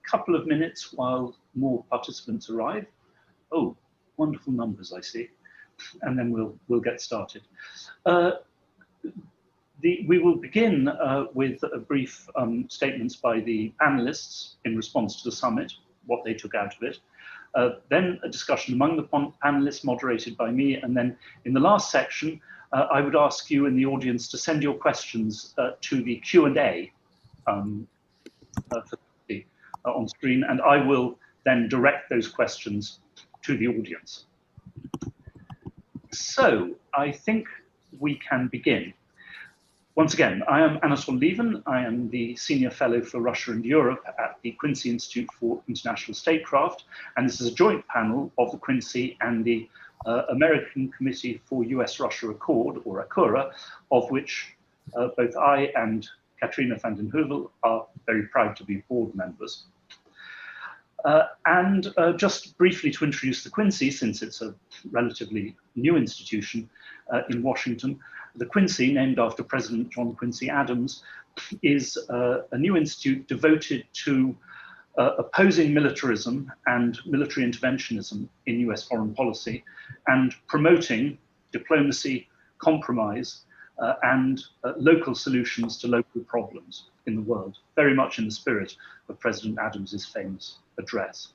couple of minutes while more participants arrive. Oh, wonderful numbers, I see. And then we'll get started. We will begin with a brief statements by the panelists in response to the summit, what they took out of it. Then a discussion among the panelists moderated by me. And then in the last section, I would ask you in the audience to send your questions to the Q&A on screen, and I will then direct those questions to the audience. So I think we can begin. Once again, I am Anatol Lieven. I am the Senior Fellow for Russia and Europe at the Quincy Institute for International Statecraft, and this is a joint panel of the Quincy and the American Committee for US-Russia Accord, or ACURA, of which both I and Katrina vandan Heuvel are very proud to be board members. Just briefly to introduce the Quincy, since it's a relatively new institution in Washington, the Quincy, named after President John Quincy Adams, is a new institute devoted to opposing militarism and military interventionism in US foreign policy and promoting diplomacy, compromise, and local solutions to local problems in the world, very much in the spirit of President Adams's famous address.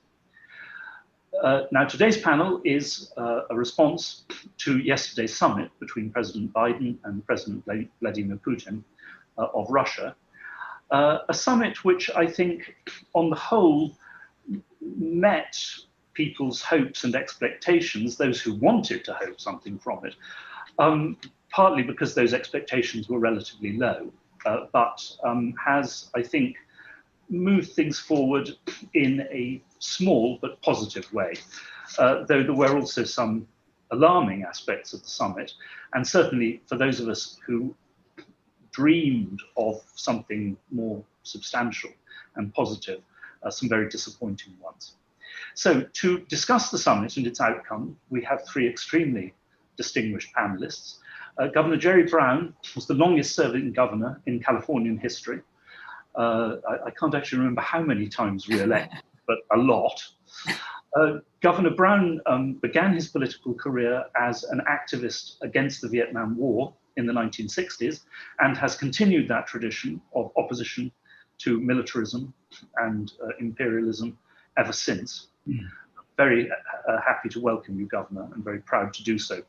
Now, today's panel is a response to yesterday's summit between President Biden and President Vladimir Putin of Russia. A summit which I think, on the whole, met people's hopes and expectations, those who wanted to hope something from it, partly because those expectations were relatively low, but has, I think, moved things forward in a small but positive way, though there were also some alarming aspects of the summit, and certainly for those of us who dreamed of something more substantial and positive, some very disappointing ones. So to discuss the summit and its outcome, we have three extremely distinguished panelists. Governor Jerry Brown was the longest serving governor in Californian history. I can't actually remember how many times re-elected, but a lot. Governor Brown began his political career as an activist against the Vietnam War in the 1960s and has continued that tradition of opposition to militarism and imperialism ever since. Very happy to welcome you, Governor, and very proud to do so.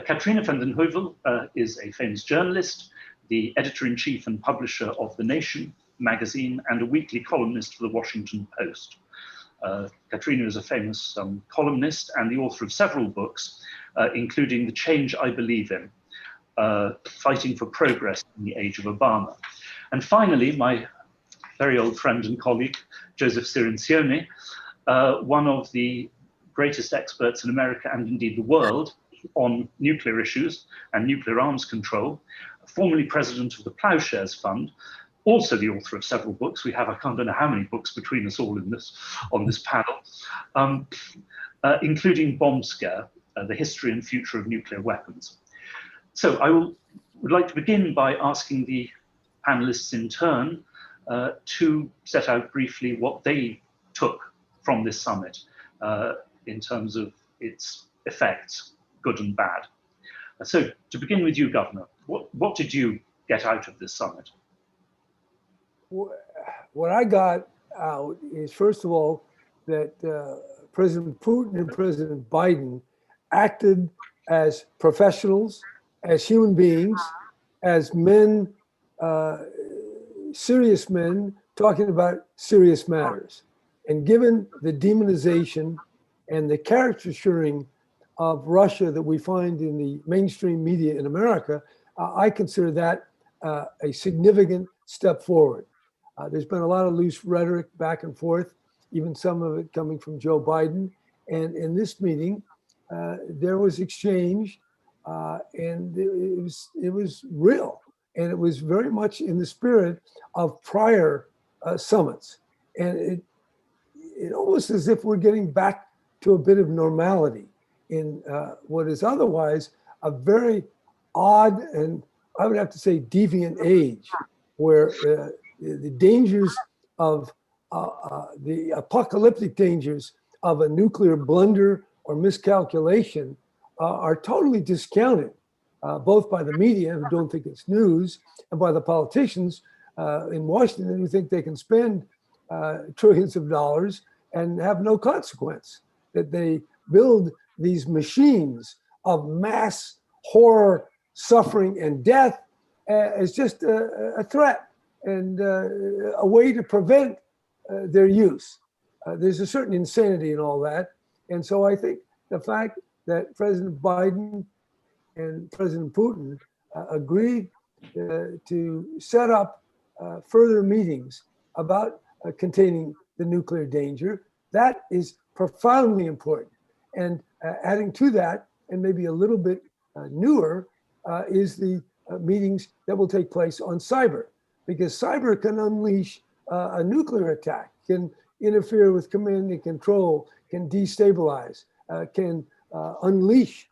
Katrina vandan Heuvel is a famous journalist, the editor-in-chief and publisher of The Nation magazine, and a weekly columnist for the Washington Post. Katrina is a famous columnist and the author of several books, including The Change I Believe In, Fighting for Progress in the Age of Obama. And finally, my very old friend and colleague, Joseph Cirincione, one of the greatest experts in America and indeed the world on nuclear issues and nuclear arms control, formerly president of the Ploughshares Fund, also the author of several books. We have, I can't know how many books between us all in this, on this panel, including Bomb Scare, The History and Future of Nuclear Weapons. So I would like to begin by asking the panelists in turn to set out briefly what they took from this summit in terms of its effects, good and bad. So to begin with you, Governor, what did you get out of this summit? What I got out is, first of all, that President Putin and President Biden acted as professionals, as human beings, as men, serious men talking about serious matters. And given the demonization and the caricaturing of Russia that we find in the mainstream media in America, I consider that a significant step forward. There's been a lot of loose rhetoric back and forth, even some of it coming from Joe Biden. And in this meeting, there was exchange, and it was real. And it was very much in the spirit of prior summits. And it almost as if we're getting back to a bit of normality in what is otherwise a very odd and, I would have to say, deviant age, where the dangers of the apocalyptic dangers of a nuclear blunder or miscalculation are totally discounted, both by the media, who don't think it's news, and by the politicians in Washington, who think they can spend trillions of dollars and have no consequence. That they build these machines of mass horror, suffering, and death as just a threat and a way to prevent their use. There's a certain insanity in all that. And so I think the fact that President Biden and President Putin agreed to set up further meetings about containing the nuclear danger, that is profoundly important. And adding to that, and maybe a little bit newer, is the meetings that will take place on cyber, because cyber can unleash a nuclear attack, can interfere with command and control, can destabilize, can unleash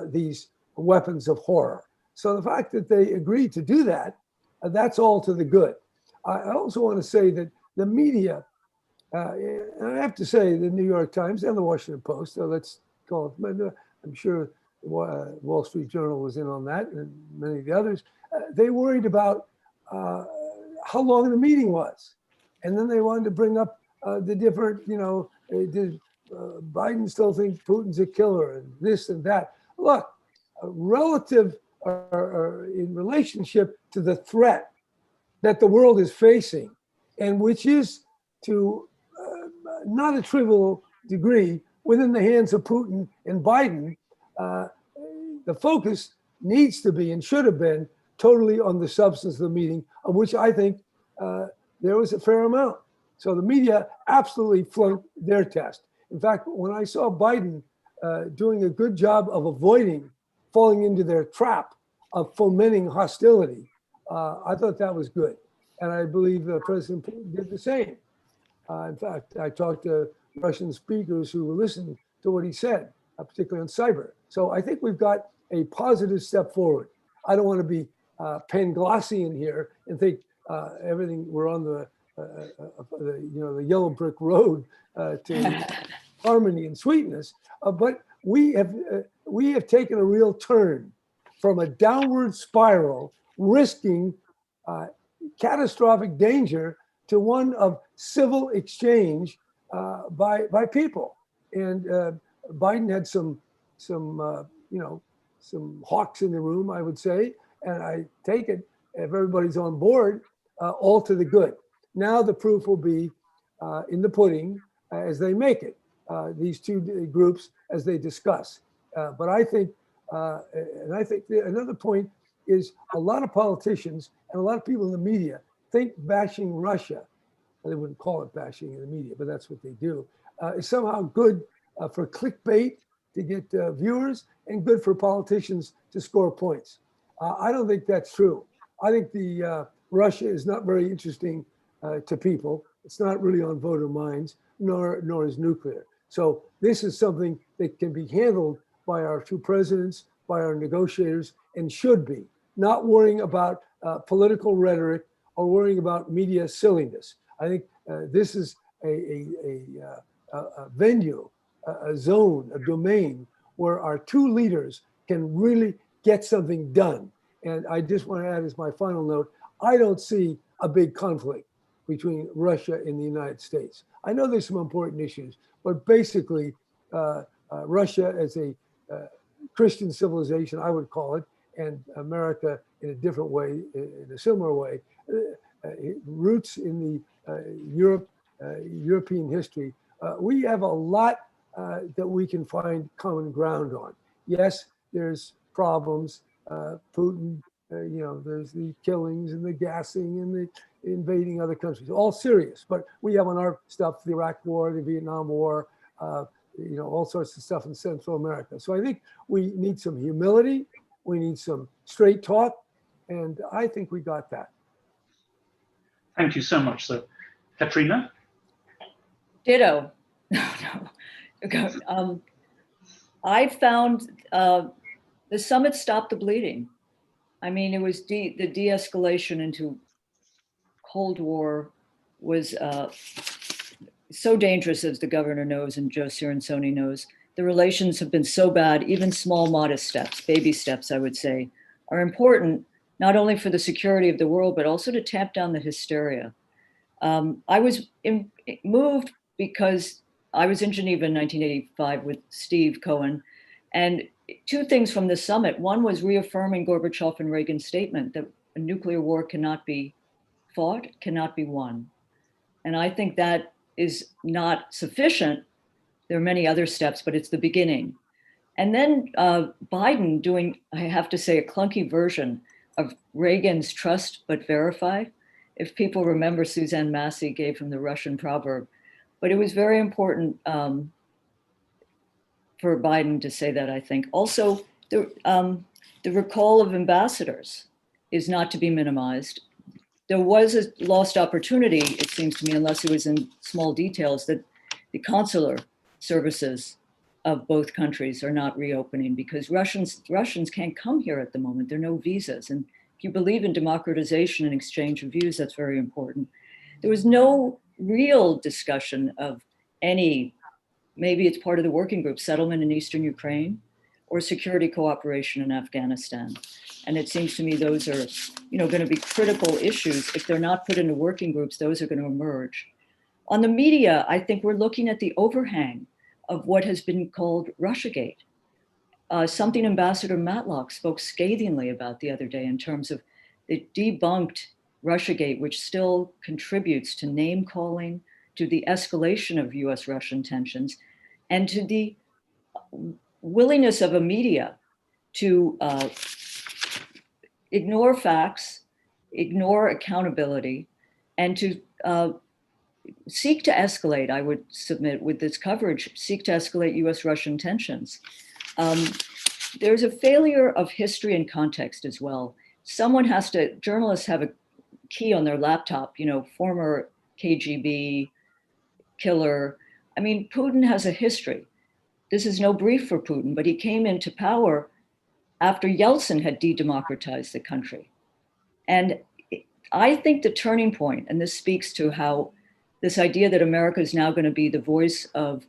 these weapons of horror. So the fact that they agreed to do that, that's all to the good. I also want to say that the media, and I have to say the New York Times and the Washington Post, so let's call it, I'm sure Wall Street Journal was in on that, and many of the others, they worried about how long the meeting was. And then they wanted to bring up the different, did Biden still think Putin's a killer and this and that? Look, relative or in relationship to the threat that the world is facing, and which is to not a trivial degree within the hands of Putin and Biden, the focus needs to be and should have been totally on the substance of the meeting, of which I think there was a fair amount. So the media absolutely flunked their test. In fact, when I saw Biden doing a good job of avoiding falling into their trap of fomenting hostility, I thought that was good. And I believe President Putin did the same. In fact, I talked to Russian speakers who were listening to what he said, particularly on cyber. So I think we've got a positive step forward. I don't want to be Panglossian here and think everything we're on the yellow brick road to harmony and sweetness, but we have taken a real turn from a downward spiral, risking catastrophic danger, to one of civil exchange by people. And Biden had some hawks in the room, I would say, and I take it, if everybody's on board, all to the good. Now the proof will be in the pudding as they make it, these two groups as they discuss. But I think, another point is a lot of politicians and a lot of people in the media think bashing Russia, they wouldn't call it bashing in the media, but that's what they do, is somehow good for clickbait to get viewers and good for politicians to score points. I don't think that's true. I think the Russia is not very interesting to people. It's not really on voter minds, nor is nuclear. So this is something that can be handled by our two presidents, by our negotiators, and should be, not worrying about political rhetoric or worrying about media silliness. I think this is a venue, a zone, a domain where our two leaders can really get something done. And I just want to add as my final note, I don't see a big conflict between Russia and the United States. I know there's some important issues, but basically Russia as a Christian civilization, I would call it, and America in a different way, in a similar way, roots in the European history. We have a lot that we can find common ground on. Yes, there's problems. Putin, there's the killings and the gassing and the invading other countries, all serious. But we have on our stuff the Iraq War, the Vietnam War, all sorts of stuff in Central America. So I think we need some humility. We need some straight talk. And I think we got that. Thank you so much, sir. Katrina? Ditto. I found the summit stopped the bleeding. I mean, it was the de-escalation into Cold War was so dangerous, as the governor knows and Joe Cirincione knows. The relations have been so bad, even small, modest steps, baby steps, I would say, are important, not only for the security of the world, but also to tamp down the hysteria. I was moved because I was in Geneva in 1985 with Steve Cohen, and two things from the summit. One was reaffirming Gorbachev and Reagan's statement that a nuclear war cannot be fought, cannot be won. And I think that is not sufficient. There are many other steps, but it's the beginning. And then Biden doing, I have to say, a clunky version of Reagan's trust but verify. If people remember, Suzanne Massey gave him the Russian proverb. But it was very important for Biden to say that, I think. Also, the recall of ambassadors is not to be minimized. There was a lost opportunity, it seems to me, unless it was in small details, that the consular services of both countries are not reopening because Russians can't come here at the moment. There are no visas. And if you believe in democratization and exchange of views, that's very important. There was no real discussion of any, maybe it's part of the working group, settlement in Eastern Ukraine or security cooperation in Afghanistan. And it seems to me those are, going to be critical issues. If they're not put into working groups, those are going to emerge. On the media, I think we're looking at the overhang of what has been called Russiagate. Something Ambassador Matlock spoke scathingly about the other day in terms of the debunked Russiagate, which still contributes to name calling, to the escalation of US-Russian tensions, and to the willingness of a media to ignore facts, ignore accountability, and to seek to escalate, I would submit with this coverage, seek to escalate US-Russian tensions. There's a failure of history and context as well. Journalists have a key on their laptop, former KGB killer. I mean, Putin has a history. This is no brief for Putin, but he came into power after Yeltsin had de-democratized the country. And I think the turning point, and this speaks to how this idea that America is now going to be the voice of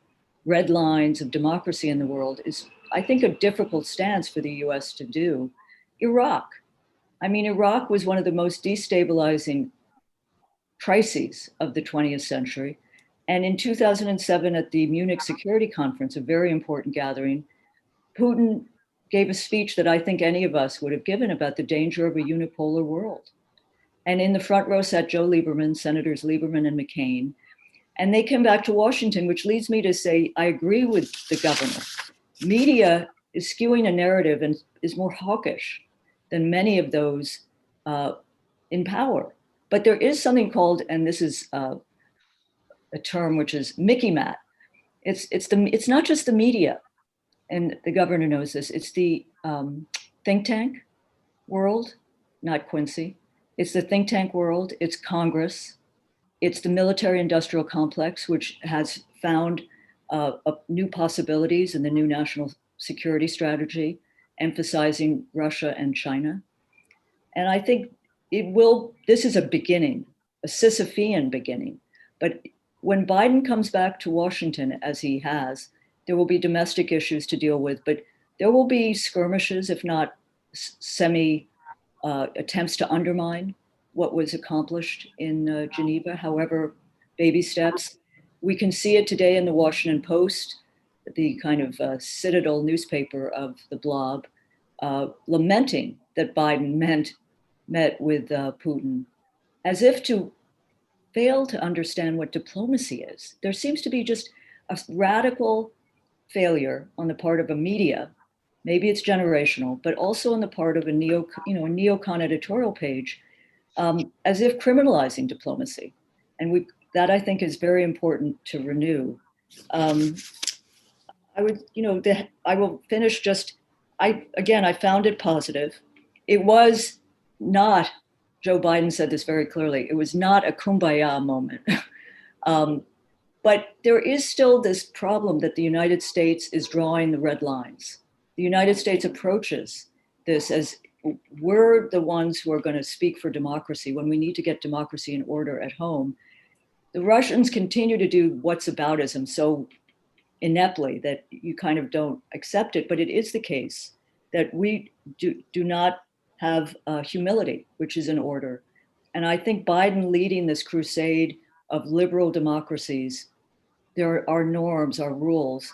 red lines of democracy in the world is, I think, a difficult stance for the US to do. Iraq. I mean, Iraq was one of the most destabilizing crises of the 20th century. And in 2007 at the Munich Security Conference, a very important gathering, Putin gave a speech that I think any of us would have given about the danger of a unipolar world. And in the front row sat Joe Lieberman, Senators Lieberman and McCain. And they came back to Washington, which leads me to say, I agree with the governor. Media is skewing a narrative and is more hawkish than many of those in power. But there is something called, and this is a term which is Mickey Matt. It's not just the media, and the governor knows this. It's the think tank world, not Quincy. It's the think tank world. It's Congress. It's the military-industrial complex, which has found new possibilities in the new national security strategy, emphasizing Russia and China. And I think this is a beginning, a Sisyphean beginning. But when Biden comes back to Washington, as he has, there will be domestic issues to deal with, but there will be skirmishes, if not attempts to undermine what was accomplished in Geneva, however, baby steps. We can see it today in the Washington Post, the kind of citadel newspaper of the blob, lamenting that Biden met with Putin, as if to fail to understand what diplomacy is. There seems to be just a radical failure on the part of a media, maybe it's generational, but also on the part of a neocon editorial page, as if criminalizing diplomacy. And that I think is very important to renew. I will finish I found it positive. It was not, Joe Biden said this very clearly, it was not a kumbaya moment. But there is still this problem that the United States is drawing the red lines. The United States approaches this as we're the ones who are going to speak for democracy when we need to get democracy in order at home. the Russians continue to do whatsaboutism so ineptly that you kind of don't accept it. But it is the case that we do not have humility, which is in order. And I think Biden leading this crusade of liberal democracies, there are norms, are rules,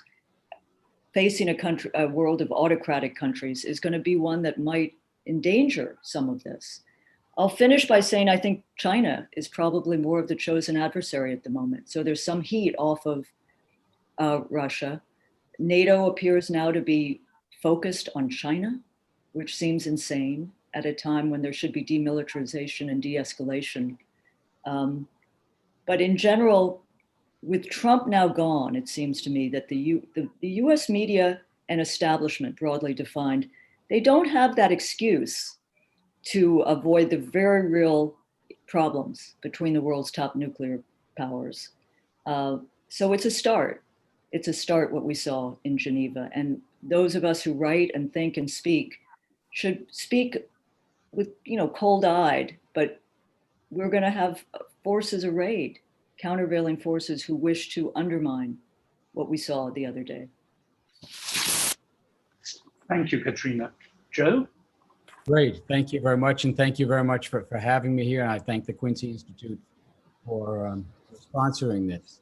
facing a world of autocratic countries is going to be one that might endanger some of this. I'll finish by saying I think China is probably more of the chosen adversary at the moment. So there's some heat off of Russia. NATO appears now to be focused on China, which seems insane at a time when there should be demilitarization and de-escalation. But in general, with Trump now gone, it seems to me that the US media and establishment, broadly defined, they don't have that excuse to avoid the very real problems between the world's top nuclear powers. So it's a start. It's a start what we saw in Geneva. And those of us who write and think and speak should speak with, cold-eyed, but we're going to have forces arrayed, countervailing forces who wish to undermine what we saw the other day. Thank you, Katrina. Joe? Great. Thank you very much. And thank you very much for having me here. And I thank the Quincy Institute for sponsoring this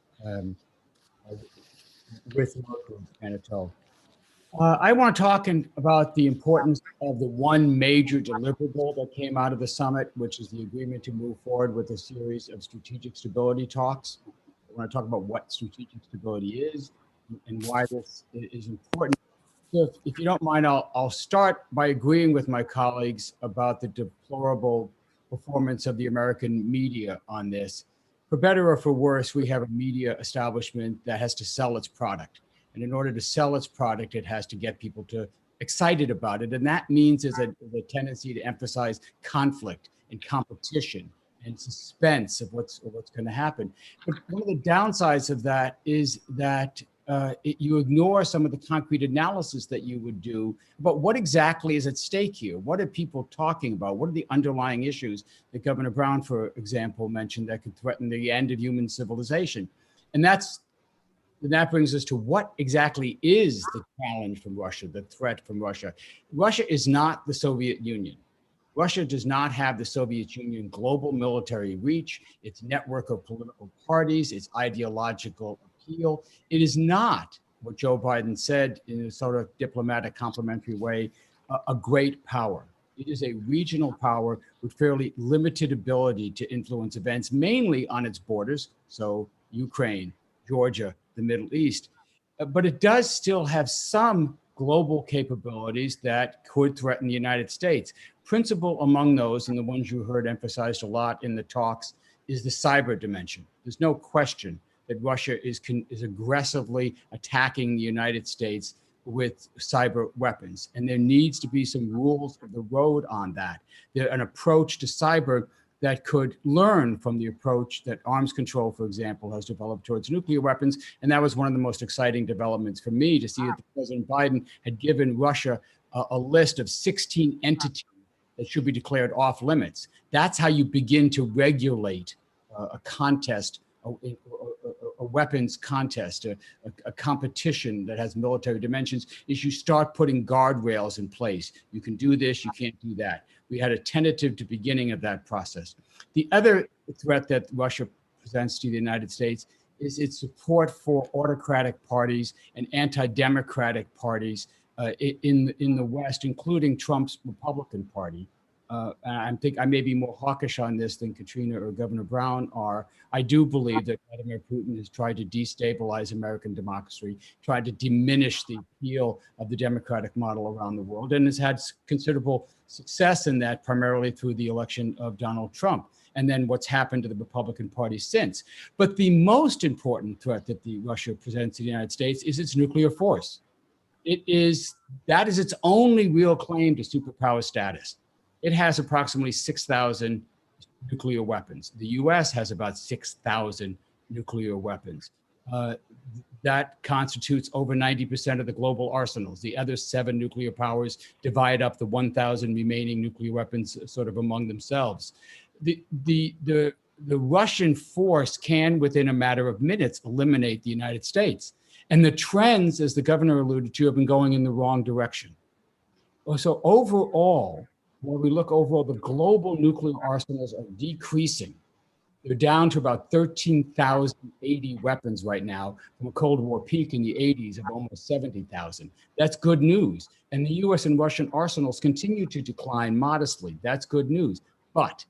with local editorial. I want to talk about the importance of the one major deliverable that came out of the summit, which is the agreement to move forward with a series of strategic stability talks. I want to talk about what strategic stability is and why this is important. So if you don't mind, I'll start by agreeing with my colleagues about the deplorable performance of the American media on this. For better or for worse, we have a media establishment that has to sell its product. And in order to sell its product, it has to get people excited about it. And that means there's a tendency to emphasize conflict and competition and suspense of what's going to happen. But one of the downsides of that is that you ignore some of the concrete analysis that you would do about what exactly is at stake here. What are people talking about? What are the underlying issues that Governor Brown, for example, mentioned that could threaten the end of human civilization? And that brings us to what exactly is the challenge from Russia, the threat from Russia. Russia is not the Soviet Union. Russia does not have the Soviet Union global military reach, its network of political parties, its ideological appeal. It is not what Joe Biden said in a sort of diplomatic, complimentary way, a great power. It is a regional power with fairly limited ability to influence events, mainly on its borders, so Ukraine, Georgia, the Middle East. But it does still have some global capabilities that could threaten the United States. Principal among those, and the ones you heard emphasized a lot in the talks, is the cyber dimension. There's no question that Russia is aggressively attacking the United States with cyber weapons. And there needs to be some rules of the road on that. An approach to cyber that could learn from the approach that arms control, for example, has developed towards nuclear weapons. And that was one of the most exciting developments for me, to see that President Biden had given Russia a list of 16 entities that should be declared off limits. That's how you begin to regulate a contest, a weapons contest, a competition that has military dimensions, is you start putting guardrails in place. You can do this, you can't do that. We had a tentative to beginning of that process. The other threat that Russia presents to the United States is its support for autocratic parties and anti-democratic parties in the West, including Trump's Republican Party. I think I may be more hawkish on this than Katrina or Governor Brown are. I do believe that Vladimir Putin has tried to destabilize American democracy, tried to diminish the appeal of the democratic model around the world, and has had considerable success in that, primarily through the election of Donald Trump, and then what's happened to the Republican Party since. But the most important threat that Russia presents to the United States is its nuclear force. That is its only real claim to superpower status. It has approximately 6,000 nuclear weapons. The US has about 6,000 nuclear weapons. That constitutes over 90% of the global arsenals. The other 7 nuclear powers divide up the 1,000 remaining nuclear weapons sort of among themselves. The the Russian force can, within a matter of minutes, eliminate the United States. And the trends, as the governor alluded to, have been going in the wrong direction. So overall, when we look overall, the global nuclear arsenals are decreasing. They're down to about 13,080 weapons right now from a Cold War peak in the 80s of almost 70,000. That's good news. And the US and Russian arsenals continue to decline modestly. That's good news. But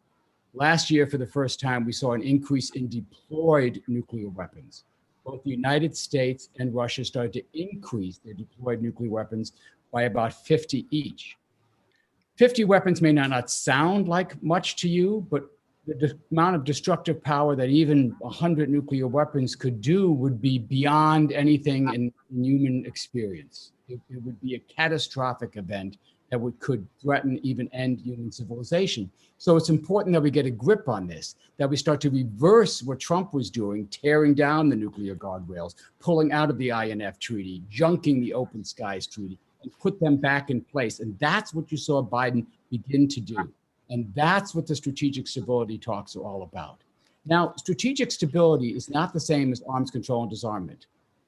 last year, for the first time, we saw an increase in deployed nuclear weapons. Both the United States and Russia started to increase their deployed nuclear weapons by about 50 each. 50 weapons may not sound like much to you, but the amount of destructive power that even 100 nuclear weapons could do would be beyond anything in human experience. It would be a catastrophic event that could threaten, even end human civilization. So it's important that we get a grip on this, that we start to reverse what Trump was doing, tearing down the nuclear guardrails, pulling out of the INF Treaty, junking the Open Skies Treaty, and put them back in place. And that's what you saw Biden begin to do. And that's what the strategic stability talks are all about. Now, strategic stability is not the same as arms control and disarmament,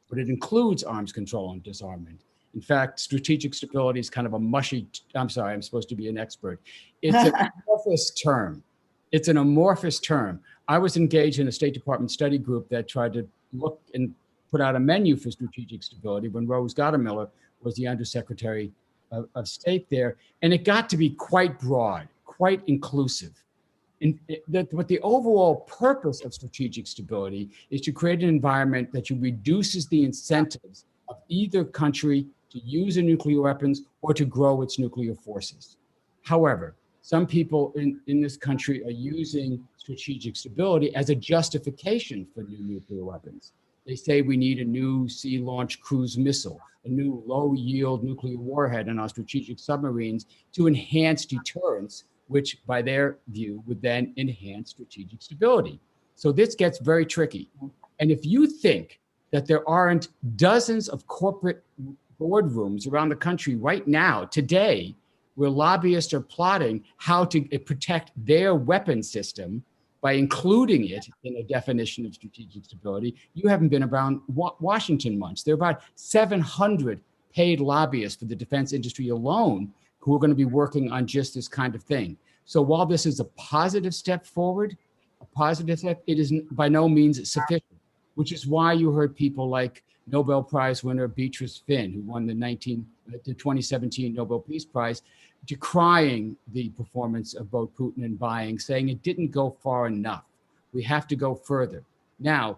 but it includes arms control and disarmament. In fact, strategic stability is kind of a mushy, I'm sorry, I'm supposed to be an expert. It's an amorphous term. It's an amorphous term. I was engaged in a State Department study group that tried to look and put out a menu for strategic stability when Rose Gottemiller was the Undersecretary of State there. And it got to be quite broad, quite inclusive. But the overall purpose of strategic stability is to create an environment that reduces the incentives of either country to use their nuclear weapons or to grow its nuclear forces. However, some people in this country are using strategic stability as a justification for new nuclear weapons. They say we need a new sea-launched cruise missile, a new low-yield nuclear warhead in our strategic submarines to enhance deterrence, which by their view would then enhance strategic stability. So this gets very tricky. And if you think that there aren't dozens of corporate boardrooms around the country right now, today, where lobbyists are plotting how to protect their weapon system by including it in a definition of strategic stability, you haven't been around Washington much. There are about 700 paid lobbyists for the defense industry alone who are going to be working on just this kind of thing. So while this is a positive step forward, it is by no means sufficient, which is why you heard people like Nobel Prize winner Beatrice Finn, who won the 2017 Nobel Peace Prize, decrying the performance of both Putin and buying, saying it didn't go far enough. We have to go further. Now,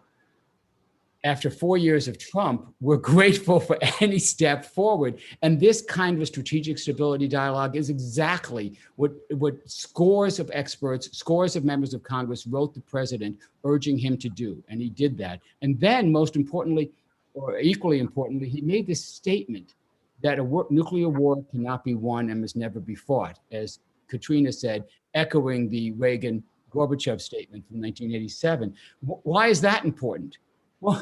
after 4 years of Trump, we're grateful for any step forward. And this kind of a strategic stability dialogue is exactly what scores of experts, scores of members of Congress wrote the president urging him to do. And he did that. And then most importantly, or equally importantly, he made this statement that a nuclear war cannot be won and must never be fought, as Katrina said, echoing the Reagan-Gorbachev statement from 1987. Why is that important? Well,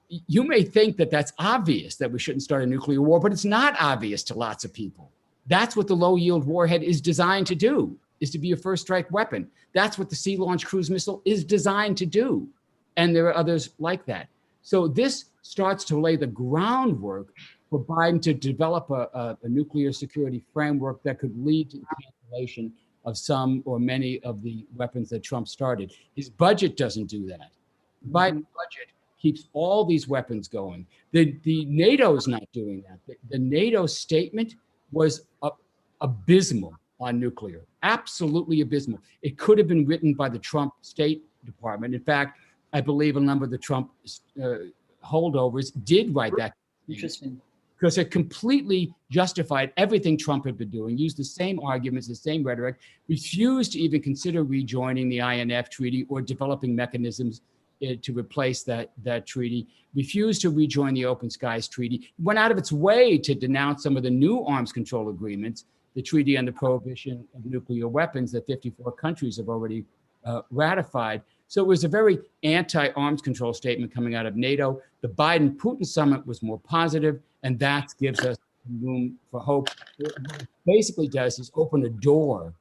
you may think that that's obvious, that we shouldn't start a nuclear war, but it's not obvious to lots of people. That's what the low-yield warhead is designed to do, is to be a first-strike weapon. That's what the sea-launched cruise missile is designed to do. And there are others like that. So this starts to lay the groundwork for Biden to develop a nuclear security framework that could lead to the cancellation of some or many of the weapons that Trump started. His budget doesn't do that. Biden's budget keeps all these weapons going. The NATO is not doing that. The NATO statement was abysmal on nuclear, absolutely abysmal. It could have been written by the Trump State Department. In fact, I believe a number of the Trump holdovers did write that. Interesting. Because it completely justified everything Trump had been doing, used the same arguments, the same rhetoric, refused to even consider rejoining the INF Treaty or developing mechanisms to replace that treaty, refused to rejoin the Open Skies Treaty, went out of its way to denounce some of the new arms control agreements, the Treaty on the Prohibition of Nuclear Weapons that 54 countries have already ratified. So it was a very anti-arms control statement coming out of NATO. The Biden-Putin summit was more positive, and that gives us room for hope. What it basically does is open a door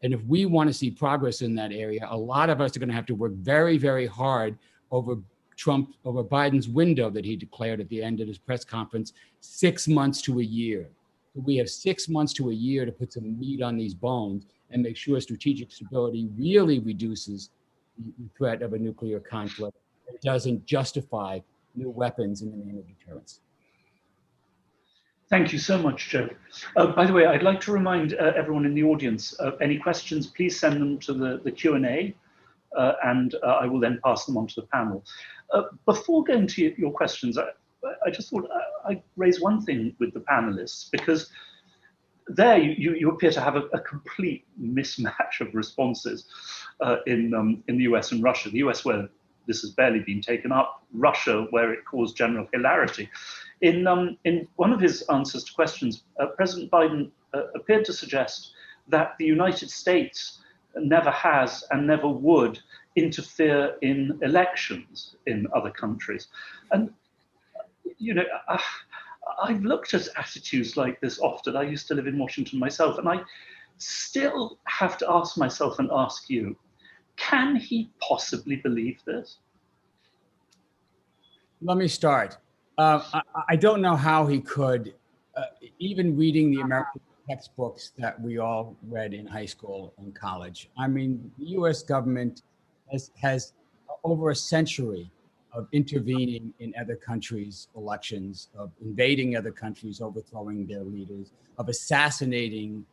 And if we want to see progress in that area, a lot of us are going to have to work very, very hard over Biden's window that he declared at the end of his press conference, 6 months to a year. We have 6 months to a year to put some meat on these bones and make sure strategic stability really reduces the threat of a nuclear conflict. It doesn't justify new weapons in the name of deterrence. Thank you so much, Joe. By the way, I'd like to remind everyone in the audience, any questions, please send them to the Q&A, and I will then pass them on to the panel. Before going to your questions, I just thought I'd raise one thing with the panelists, because there you appear to have a complete mismatch of responses in the US and Russia. The US, where this has barely been taken up, Russia, where it caused general hilarity. In one of his answers to questions, President Biden appeared to suggest that the United States never has and never would interfere in elections in other countries. And, you know, I've looked at attitudes like this often. I used to live in Washington myself, and I still have to ask myself and ask you, can he possibly believe this? Let me start. I don't know how he could, even reading the American textbooks that we all read in high school and college. I mean, the US government has over a century of intervening in other countries' elections, of invading other countries, overthrowing their leaders, of assassinating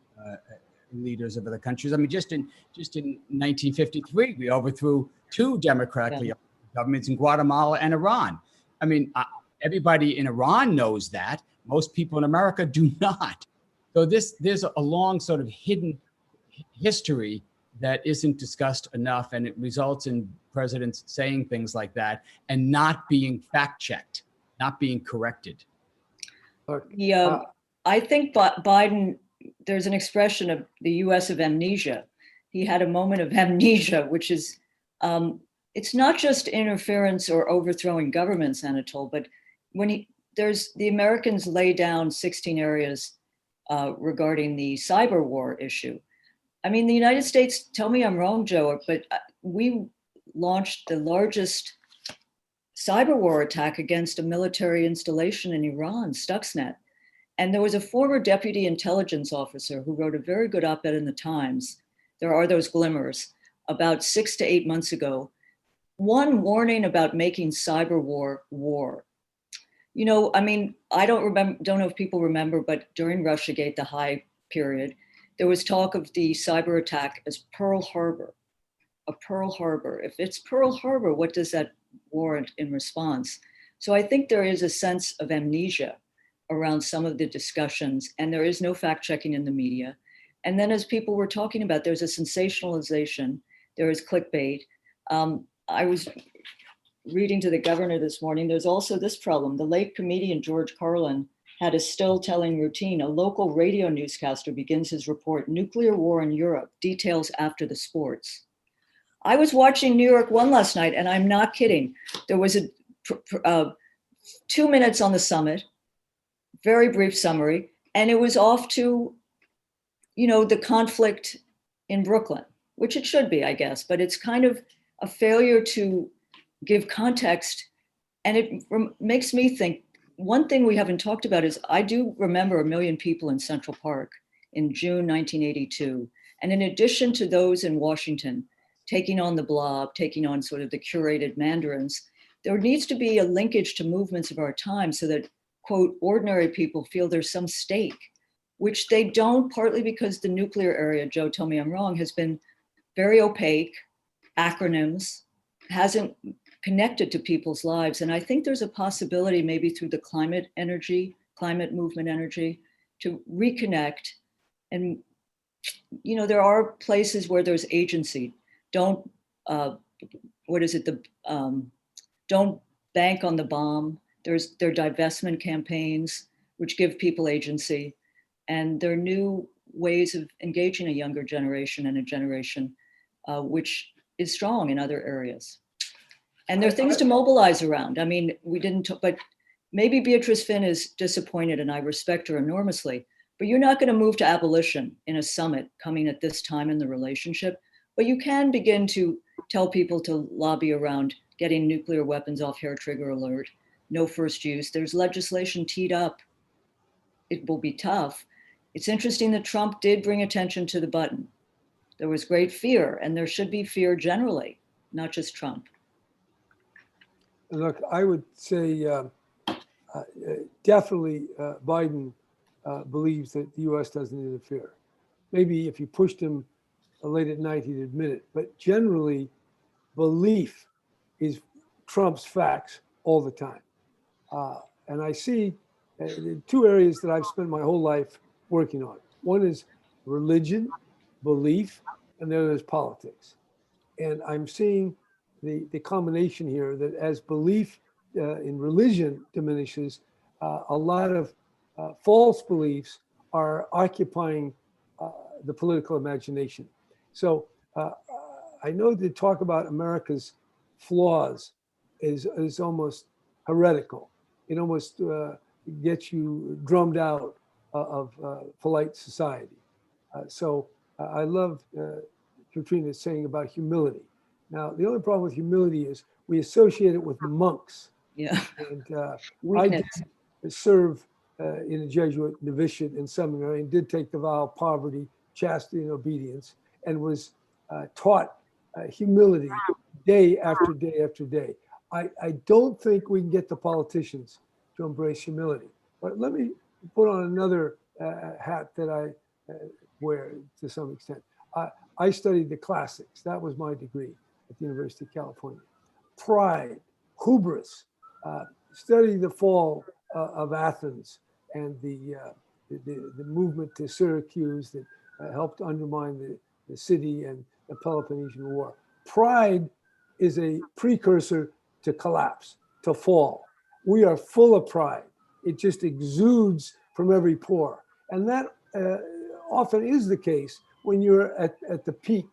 leaders of other countries. I mean, just in 1953, we overthrew 2 democratically elected governments in Guatemala and Iran. I mean, everybody in Iran knows that. Most people in America do not. So there's a long sort of hidden history that isn't discussed enough, and it results in presidents saying things like that and not being fact-checked, not being corrected. I think Biden, there's an expression of the US of amnesia. He had a moment of amnesia, which is, it's not just interference or overthrowing governments, Anatole, but when the Americans lay down 16 areas regarding the cyber war issue. I mean, the United States, tell me I'm wrong, Joe, but we launched the largest cyber war attack against a military installation in Iran, Stuxnet. And there was a former deputy intelligence officer who wrote a very good op-ed in the Times. There are those glimmers about 6 to 8 months ago. One warning about making cyber war. You know, I mean, I don't know if people remember, but during Russiagate, the high period, there was talk of the cyber attack as Pearl Harbor, a Pearl Harbor. If it's Pearl Harbor, what does that warrant in response? So I think there is a sense of amnesia around some of the discussions, and there is no fact checking in the media. And then as people were talking about, there's a sensationalization, there is clickbait. I was reading to the governor this morning, there's also this problem. The late comedian George Carlin had a still telling routine. A local radio newscaster begins his report, "Nuclear war in Europe, details after the sports." I was watching New York 1 last night, and I'm not kidding. There was a 2 minutes on the summit, very brief summary, and it was off to, you know, the conflict in Brooklyn, which it should be, I guess, but it's kind of a failure to give context. And it makes me think, one thing we haven't talked about is I do remember 1 million people in Central Park in June 1982. And in addition to those in Washington taking on the blob, taking on sort of the curated mandarins, there needs to be a linkage to movements of our time so that, quote, ordinary people feel there's some stake, which they don't, partly because the nuclear area, Joe, tell me I'm wrong, has been very opaque, acronyms, hasn't connected to people's lives. And I think there's a possibility maybe through the climate movement energy, to reconnect. And, you know, there are places where there's agency. Don't, don't bank on the bomb. There are divestment campaigns, which give people agency. And there are new ways of engaging a younger generation and a generation which is strong in other areas. And there are things to mobilize around. I mean, we didn't, but maybe Beatrice Finn is disappointed, and I respect her enormously, But you're not going to move to abolition in a summit coming at this time in the relationship. But you can begin to tell people to lobby around getting nuclear weapons off hair trigger alert, no first use. There's legislation teed up. It will be tough. It's interesting that Trump did bring attention to the button. There was great fear, and there should be fear generally, not just Trump. Look, I would say definitely Biden believes that the U.S. doesn't interfere. Maybe if you pushed him late at night, he'd admit it. But generally, belief is Trump's facts all the time. And I see two areas that I've spent my whole life working on. One is religion, belief, and the other is politics. And I'm seeing the combination here that as belief in religion diminishes, a lot of false beliefs are occupying the political imagination. So I know to talk about America's flaws is almost heretical. It almost gets you drummed out of polite society. So I love Katrina saying about humility. Now, the only problem with humility is we associate it with monks. Yeah. And I did serve in a Jesuit novitiate in seminary and did take the vow of poverty, chastity, and obedience, and was taught humility day after day after day. I don't think we can get the politicians to embrace humility. But let me put on another hat that I wear to some extent. I studied the classics. That was my degree at the University of California. Pride, hubris, study the fall of Athens and the movement to Syracuse that helped undermine the city and the Peloponnesian War. Pride is a precursor to collapse, to fall. We are full of pride. It just exudes from every pore. And that often is the case when you're at the peak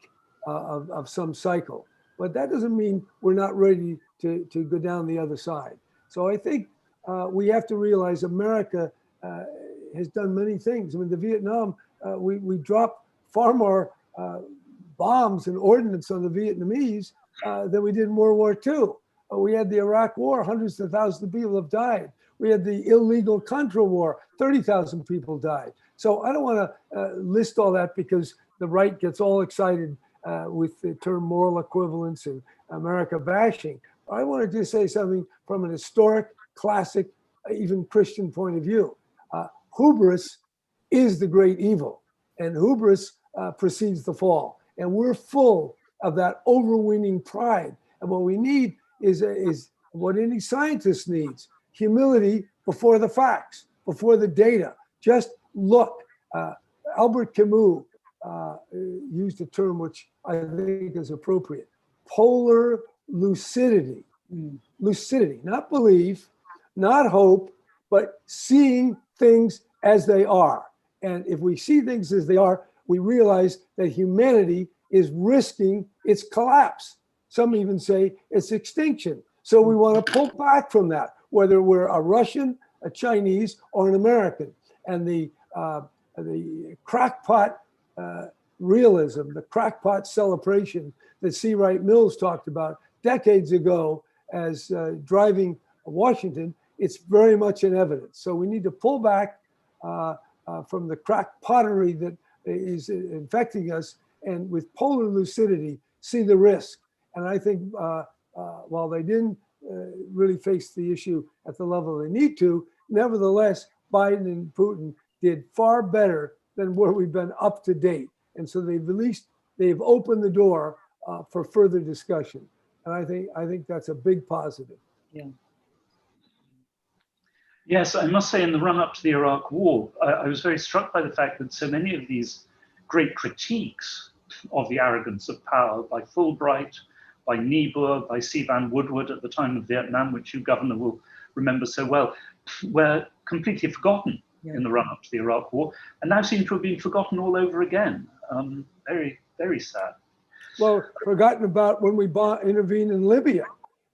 of some cycle. But that doesn't mean we're not ready to go down the other side. So I think we have to realize America has done many things. I mean, the Vietnam, we dropped far more bombs and ordnance on the Vietnamese than we did in World War II. We had the Iraq War, hundreds of thousands of people have died. We had the illegal Contra War, 30,000 people died. So I don't want to list all that because the right gets all excited with the term moral equivalence and America bashing. I want to just say something from an historic, classic, even Christian point of view. Hubris is the great evil, and hubris precedes the fall. And we're full of that overweening pride. And what we need is what any scientist needs: humility before the facts, before the data. Just look. Albert Camus used a term which I think is appropriate: polar lucidity. Lucidity, not belief, not hope, but seeing things as they are. And if we see things as they are, we realize that humanity is risking its collapse. Some even say it's extinction. So we want to pull back from that, whether we're a Russian, a Chinese, or an American. And the crackpot realism, the crackpot celebration that C. Wright Mills talked about decades ago as driving Washington, it's very much in evidence. So we need to pull back from the crackpottery that is infecting us, and with polar lucidity, see the risk. And I think while they didn't really face the issue at the level they need to, nevertheless, Biden and Putin did far better than where we've been up to date. And so they've opened the door for further discussion. And I think that's a big positive. Yeah. Yes, I must say in the run-up to the Iraq War, I was very struck by the fact that so many of these great critiques of the arrogance of power by Fulbright, by Niebuhr, by C. Vann Woodward at the time of Vietnam, which you, Governor, will remember so well, were completely forgotten in the run-up to the Iraq War, and now seem to have been forgotten all over again. Very, very sad. Well, forgotten about when we intervened in Libya.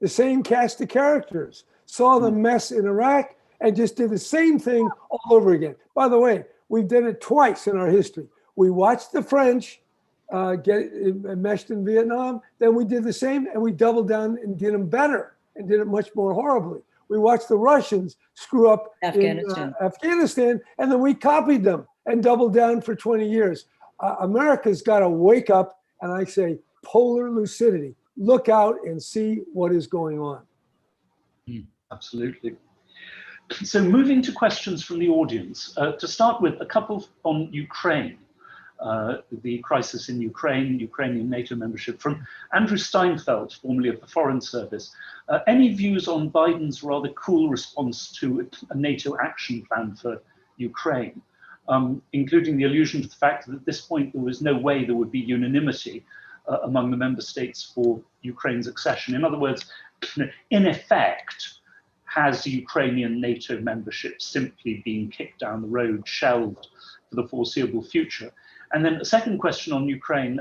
The same cast of characters saw the mess in Iraq and just did the same thing all over again. By the way, We've done it twice in our history. We watched the French get enmeshed in Vietnam, then we did the same, and we doubled down and did them better and did it much more horribly. We watched the Russians screw up Afghanistan. in Afghanistan, and then we copied them and doubled down for 20 years. America's got to wake up, and I say polar lucidity. Look out and see what is going on. Absolutely. So moving to questions from the audience, to start with, a couple on Ukraine, the crisis in Ukraine, Ukrainian NATO membership, from Andrew Steinfeld, formerly of the Foreign Service. Any views on Biden's rather cool response to a NATO action plan for Ukraine, including the allusion to the fact that at this point there was no way there would be unanimity among the member states for Ukraine's accession? In other words, in effect, has Ukrainian NATO membership simply been kicked down the road, shelved for the foreseeable future? And then a second question on Ukraine.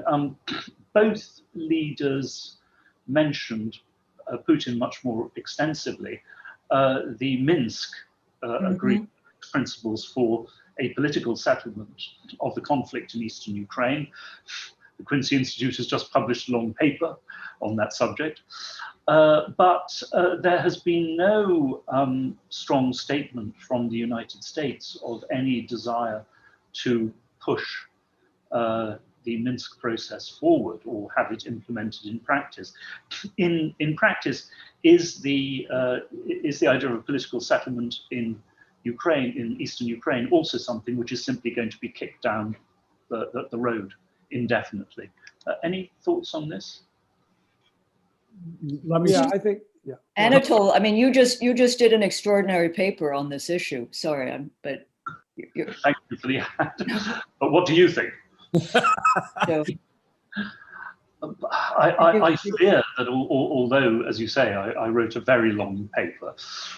Both leaders mentioned, Putin much more extensively, the Minsk agreement principles for a political settlement of the conflict in eastern Ukraine. The Quincy Institute has just published a long paper on that subject. But there has been no strong statement from the United States of any desire to push the Minsk process forward or have it implemented in practice. In practice, is the idea of a political settlement in Ukraine, in eastern Ukraine, also something which is simply going to be kicked down the road indefinitely? Any thoughts on this? Let me I think, Anatole, I mean, you just did an extraordinary paper on this issue. Sorry, but thank you for the ad. But what do you think? So, I fear that although, as you say, I wrote a very long paper.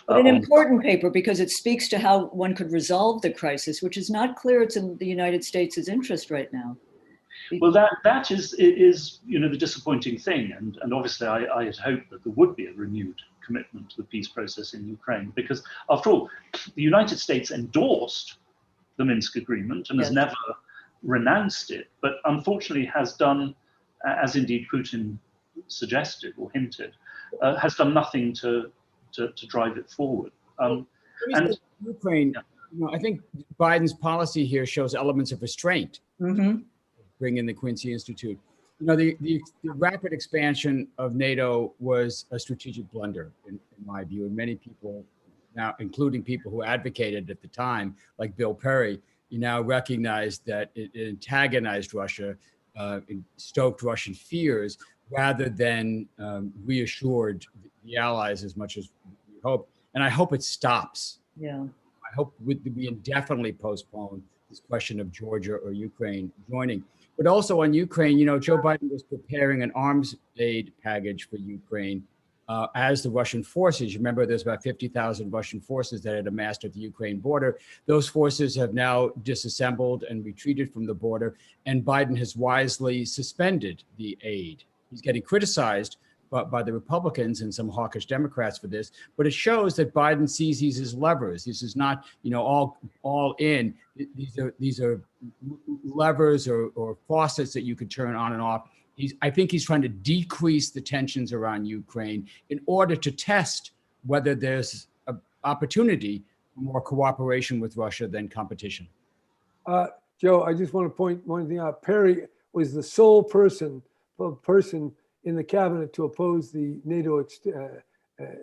but an important paper, because it speaks to how one could resolve the crisis, which is not clear it's in the United States' interest right now. Well, that is the disappointing thing, and obviously I had hoped that there would be a renewed commitment to the peace process in Ukraine, because after all, the United States endorsed the Minsk agreement and has never renounced it, but unfortunately has done, as indeed Putin suggested or hinted, has done nothing to drive it forward. And Ukraine, I think Biden's policy here shows elements of restraint. Bring in the Quincy Institute. The rapid expansion of NATO was a strategic blunder, in my view, and many people now, including people who advocated at the time, like Bill Perry, you now recognize that it antagonized Russia, stoked Russian fears, rather than reassured the allies as much as we hope. And I hope it stops. Yeah. I hope we indefinitely postpone this question of Georgia or Ukraine joining. But also on Ukraine, Joe Biden was preparing an arms aid package for Ukraine as the Russian forces. You remember there's about 50,000 Russian forces that had amassed at the Ukraine border. Those forces have now disassembled and retreated from the border, and Biden has wisely suspended the aid. He's getting criticized by the Republicans and some hawkish Democrats for this, but it shows that Biden sees these as levers. This is not, all in. These are levers or faucets that you could turn on and off. I think he's trying to decrease the tensions around Ukraine in order to test whether there's an opportunity for more cooperation with Russia than competition. Joe, I just want to point one thing out. Perry was the sole person in the cabinet to oppose the NATO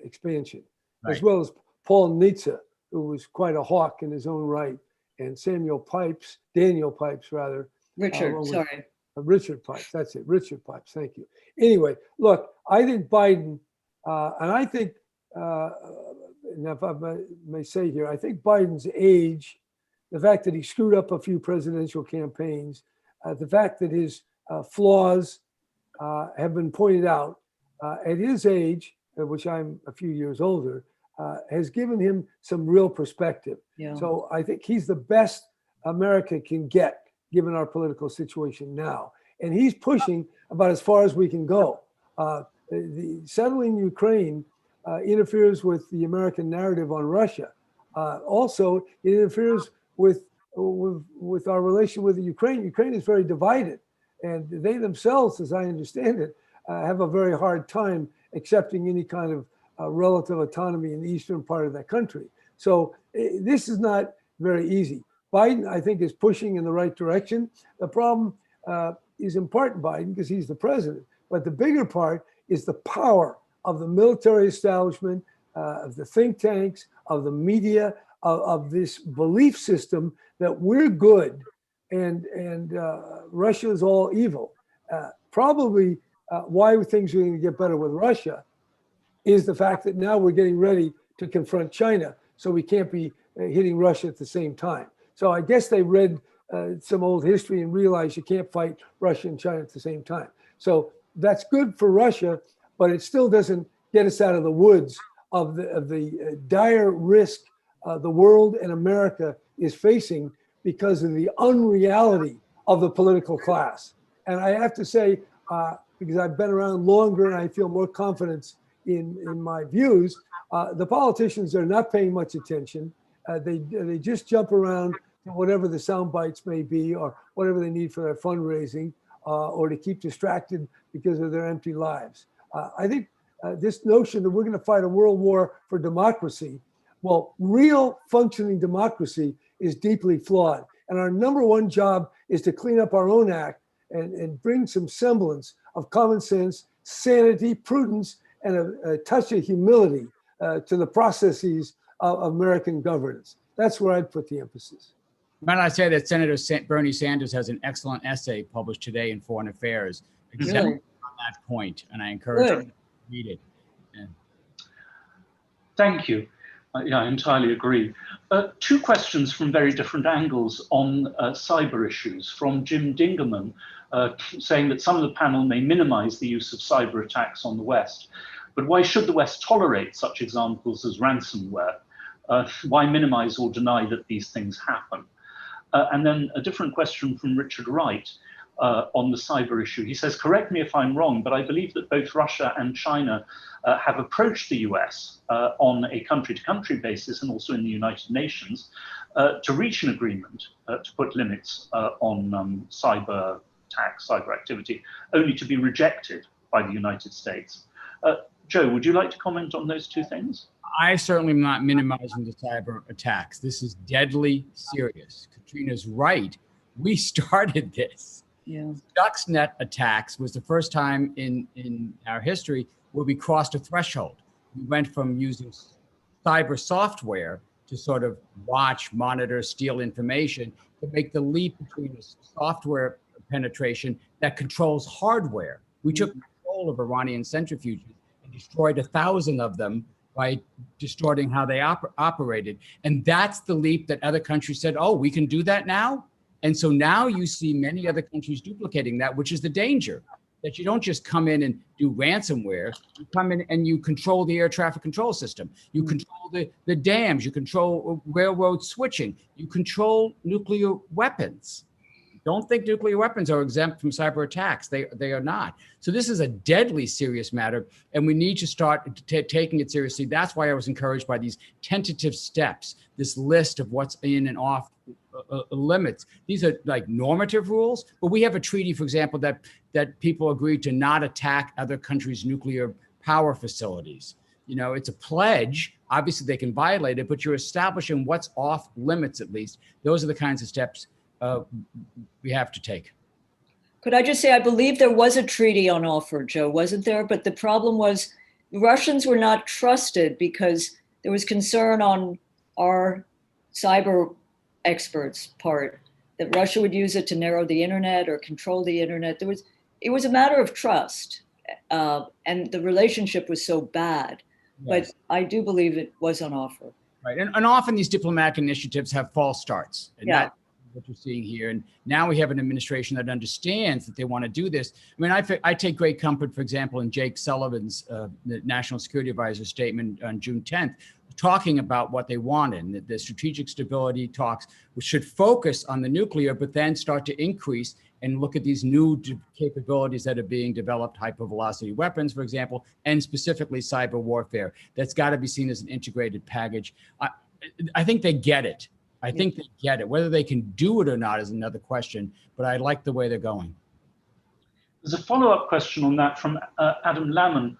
expansion, right, as well as Paul Nitze, who was quite a hawk in his own right, and Daniel Pipes, Richard Pipes, that's it, Richard Pipes, thank you. Anyway, look, I think Biden, and I think, and if I may say here, I think Biden's age, the fact that he screwed up a few presidential campaigns, the fact that his flaws have been pointed out at his age, which I'm a few years older, has given him some real perspective. Yeah. So I think he's the best America can get, given our political situation now. And he's pushing about as far as we can go. The settling Ukraine interferes with the American narrative on Russia. Also, it interferes with with our relation with the Ukraine. Ukraine is very divided, and they themselves, as I understand it, have a very hard time accepting any kind of relative autonomy in the eastern part of that country. So this is not very easy. Biden, I think, is pushing in the right direction. The problem is in part Biden because he's the president, but the bigger part is the power of the military establishment, of the think tanks, of the media, of this belief system that we're good and Russia is all evil. Probably why things are going to get better with Russia is the fact that now we're getting ready to confront China, so we can't be hitting Russia at the same time. So I guess they read some old history and realized you can't fight Russia and China at the same time. So that's good for Russia, but it still doesn't get us out of the woods of the dire risk the world and America is facing because of the unreality of the political class. And I have to say, because I've been around longer and I feel more confidence in my views, the politicians are not paying much attention. They just jump around to whatever the sound bites may be or whatever they need for their fundraising or to keep distracted because of their empty lives. I think this notion that we're going to fight a world war for democracy, well, real functioning democracy is deeply flawed. And our number one job is to clean up our own act and bring some semblance of common sense, sanity, prudence, and a touch of humility to the processes of American governance. That's where I'd put the emphasis. Might I say that Senator Bernie Sanders has an excellent essay published today in Foreign Affairs exactly on that point, and I encourage you to read it. Yeah. Thank you. Yeah, I entirely agree. Two questions from very different angles on cyber issues from Jim Dingerman, saying that some of the panel may minimize the use of cyber attacks on the West, but why should the West tolerate such examples as ransomware? Why minimize or deny that these things happen? And then a different question from Richard Wright on the cyber issue. He says, correct me if I'm wrong, but I believe that both Russia and China have approached the US on a country-to-country basis and also in the United Nations to reach an agreement to put limits on cyber attacks, cyber activity, only to be rejected by the United States. Joe, would you like to comment on those two things? I certainly am not minimizing the cyber attacks. This is deadly serious. Katrina's right. We started this. Yeah. Stuxnet attacks was the first time in our history where we crossed a threshold. We went from using cyber software to sort of watch, monitor, steal information to make the leap between a software penetration that controls hardware. We took control of Iranian centrifuges and destroyed 1,000 of them by distorting how they operated. And that's the leap that other countries said, oh, we can do that now? And so now you see many other countries duplicating that, which is the danger, that you don't just come in and do ransomware. You come in and you control the air traffic control system. You control the dams. You control railroad switching. You control nuclear weapons. Don't think nuclear weapons are exempt from cyber attacks. They are not. So this is a deadly serious matter, and we need to start taking it seriously. That's why I was encouraged by these tentative steps, this list of what's in and off limits. These are like normative rules, but we have a treaty, for example, that people agreed to not attack other countries' nuclear power facilities. You know, it's a pledge. Obviously, they can violate it, but you're establishing what's off limits, at least. Those are the kinds of steps we have to take. Could I just say, I believe there was a treaty on offer, Joe, wasn't there? But the problem was the Russians were not trusted because there was concern on our cyber experts' part that Russia would use it to narrow the internet or control the internet. It was a matter of trust, and the relationship was so bad. Yes. But I do believe it was on offer. Right, and often these diplomatic initiatives have false starts. And yeah. What you're seeing here. And now we have an administration that understands that they want to do this. I mean, I take great comfort, for example, in Jake Sullivan's the National Security Advisor statement on June 10th, talking about what they wanted, and the strategic stability talks, which should focus on the nuclear, but then start to increase and look at these new capabilities that are being developed, hypervelocity weapons, for example, and specifically cyber warfare. That's got to be seen as an integrated package. I think they get it. I think they get it. Whether they can do it or not is another question, but I like the way they're going. There's a follow-up question on that from Adam Lamon,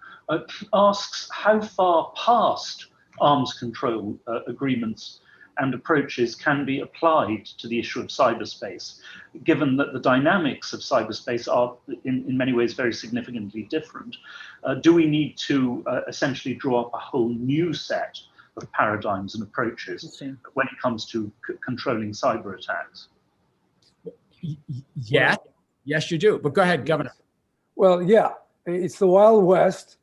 asks how far past arms control agreements and approaches can be applied to the issue of cyberspace, given that the dynamics of cyberspace are in many ways very significantly different. Do we need to essentially draw up a whole new set of paradigms and approaches when it comes to controlling cyber attacks? Yeah. Yes, you do. But go ahead, Governor. Well, yeah, it's the Wild West.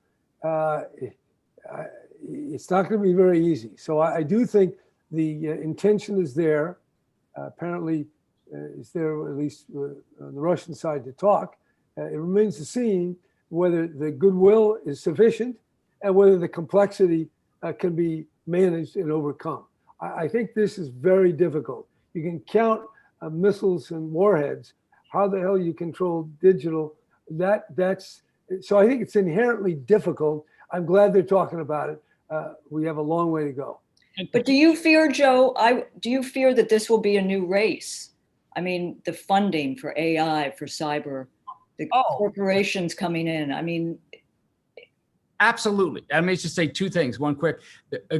It's not going to be very easy. So I do think the intention is there. Apparently, is there at least on the Russian side to talk. It remains to be seen whether the goodwill is sufficient and whether the complexity can be managed and overcome. I think this is very difficult. You can count missiles and warheads. How the hell you control digital? So I think it's inherently difficult. I'm glad they're talking about it. We have a long way to go. But do you fear, Joe, do you fear that this will be a new race? I mean, the funding for AI, for cyber, the corporations coming in. I mean, absolutely. Let me just say two things. One quick,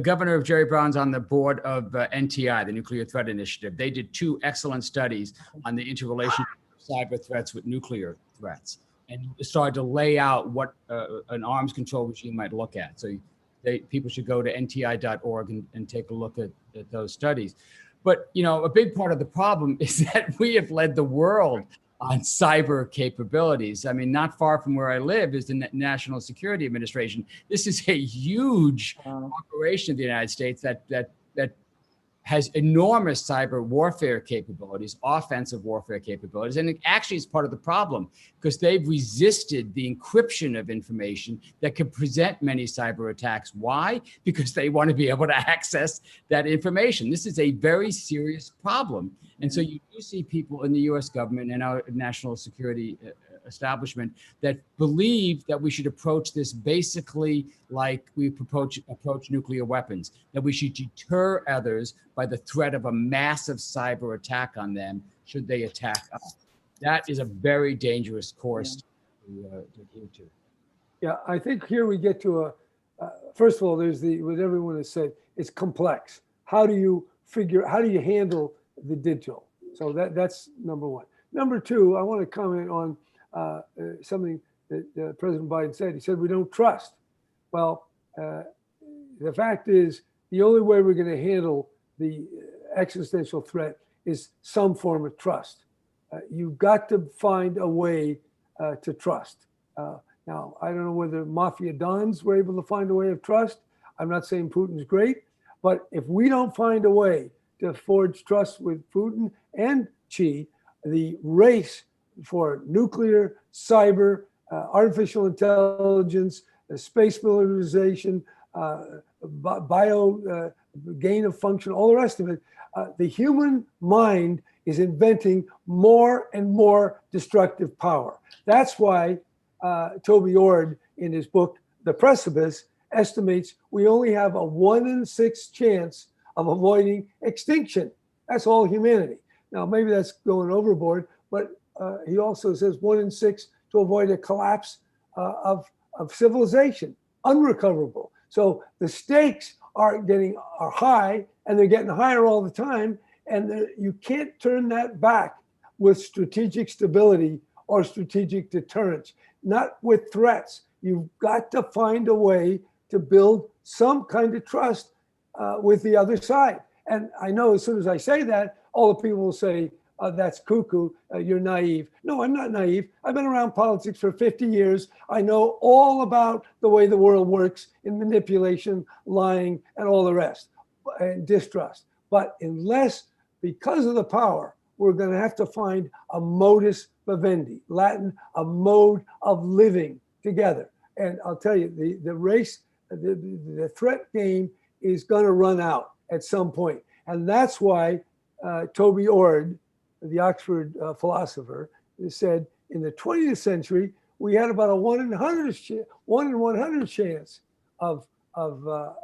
Governor Jerry Brown's on the board of NTI, the Nuclear Threat Initiative. They did two excellent studies on the interrelation of cyber threats with nuclear threats and started to lay out what an arms control regime might look at. So people should go to nti.org and take a look at those studies. But, you know, a big part of the problem is that we have led the world on cyber capabilities. I mean, not far from where I live is the National Security Administration. This is a huge operation of the United States that has enormous cyber warfare capabilities, offensive warfare capabilities. And it actually is part of the problem because they've resisted the encryption of information that could present many cyber attacks. Why? Because they want to be able to access that information. This is a very serious problem. And so you do see people in the US government and our national security establishment that believe that we should approach this basically like we approach nuclear weapons, that we should deter others by the threat of a massive cyber attack on them should they attack us. That is a very dangerous course to adhere to. Yeah, I think here we get to first of all, there's what everyone has said, it's complex. How do you handle the digital? So that's number one. Number two, I want to comment on something that President Biden said. He said, we don't trust. Well, the fact is, the only way we're going to handle the existential threat is some form of trust. You've got to find a way to trust. Now, I don't know whether mafia dons were able to find a way of trust. I'm not saying Putin's great, but if we don't find a way to forge trust with Putin and Xi, the race for nuclear, cyber, artificial intelligence, space militarization, bio gain of function, all the rest of it, the human mind is inventing more and more destructive power. That's why Toby Ord, in his book, The Precipice, estimates we only have a 1 in 6 chance of avoiding extinction. That's all humanity. Now, maybe that's going overboard, but he also says 1 in 6 to avoid a collapse of civilization, unrecoverable. So the stakes are high, and they're getting higher all the time, and you can't turn that back with strategic stability or strategic deterrence, not with threats. You've got to find a way to build some kind of trust with the other side. And I know as soon as I say that, all the people will say, that's cuckoo, you're naive. No, I'm not naive. I've been around politics for 50 years. I know all about the way the world works in manipulation, lying, and all the rest, and distrust. But unless, because of the power, we're going to have to find a modus vivendi, Latin, a mode of living together. And I'll tell you, the race, the threat game is going to run out at some point. And that's why Toby Ord, the Oxford philosopher, said in the 20th century, we had about a 1 in 100 chance of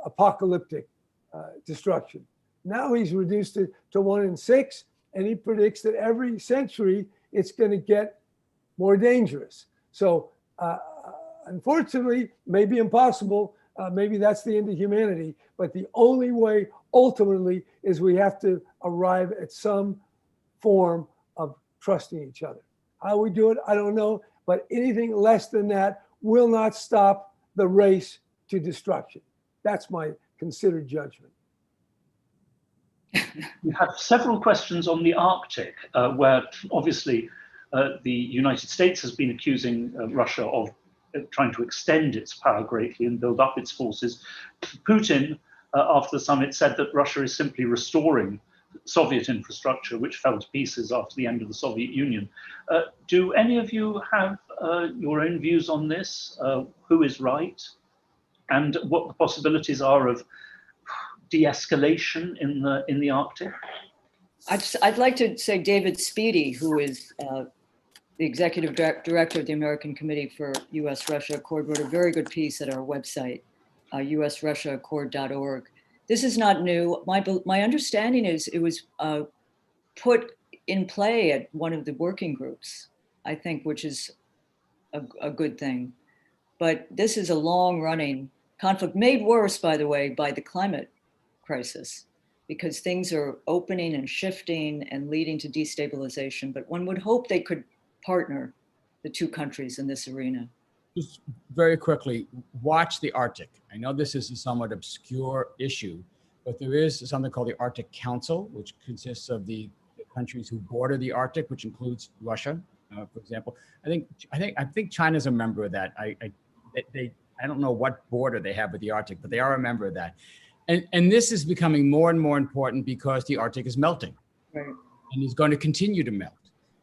apocalyptic destruction. Now he's reduced it to 1 in 6, and he predicts that every century it's going to get more dangerous. So unfortunately, maybe impossible, maybe that's the end of humanity, but the only way ultimately is we have to arrive at some form of trusting each other. How we do it, I don't know, but anything less than that will not stop the race to destruction. That's my considered judgment. We have several questions on the Arctic, where obviously the United States has been accusing Russia of trying to extend its power greatly and build up its forces. Putin, after the summit, said that Russia is simply restoring Soviet infrastructure, which fell to pieces after the end of the Soviet Union. Do any of you have your own views on this? Who is right? And what the possibilities are of de-escalation in the Arctic? I'd like to say David Speedy, who is the executive director of the American Committee for U.S.-Russia Accord, wrote a very good piece at our website, usrussiaaccord.org. This is not new. My understanding is it was put in play at one of the working groups, I think, which is a good thing. But this is a long-running conflict, made worse, by the way, by the climate crisis, because things are opening and shifting and leading to destabilization. But one would hope they could partner, the two countries, in this arena. Just very quickly, watch the Arctic. I know this is a somewhat obscure issue, but there is something called the Arctic Council, which consists of the countries who border the Arctic, which includes Russia, for example. I think China's a member of that. I don't know what border they have with the Arctic, but they are a member of that. And this is becoming more and more important because the Arctic is melting, right, and is going to continue to melt.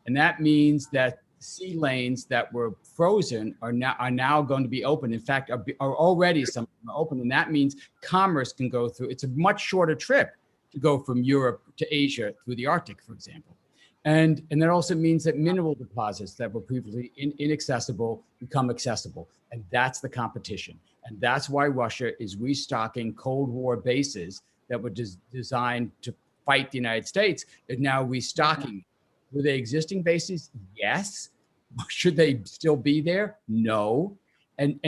And that means that sea lanes that were frozen are now going to be open. In fact, are already some open, and that means commerce can go through. It's a much shorter trip to go from Europe to Asia through the Arctic, for example. And that also means that mineral deposits that were previously inaccessible become accessible. And that's the competition. And that's why Russia is restocking Cold War bases that were designed to fight the United States, and now restocking. Were they existing bases? Yes. Should they still be there? No. And